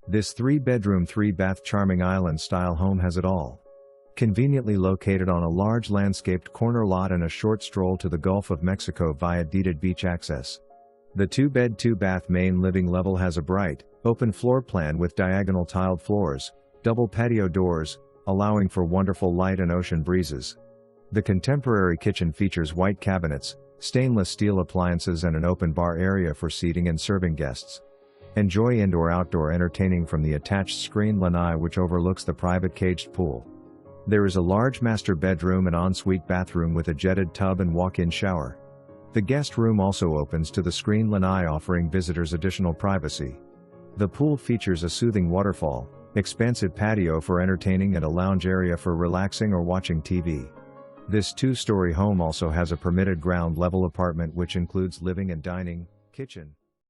This 3-bedroom 3-bath charming island-style home has it all. Conveniently located on a large landscaped corner lot and a short stroll to the Gulf of Mexico via deeded beach access. The 2-bed 2-bath main living level has a bright, open floor plan with diagonal tiled floors, double patio doors, allowing for wonderful light and ocean breezes. The contemporary kitchen features white cabinets, stainless steel appliances and an open bar area for seating and serving guests. Enjoy indoor-outdoor entertaining from the attached screened lanai which overlooks the private caged pool. There is a large master bedroom and ensuite bathroom with a jetted tub and walk-in shower. The guest room also opens to the screened lanai, offering visitors additional privacy. The pool features a soothing waterfall, expansive patio for entertaining and a lounge area for relaxing or watching TV. This 2-story home also has a permitted ground level apartment which includes living and dining, kitchen,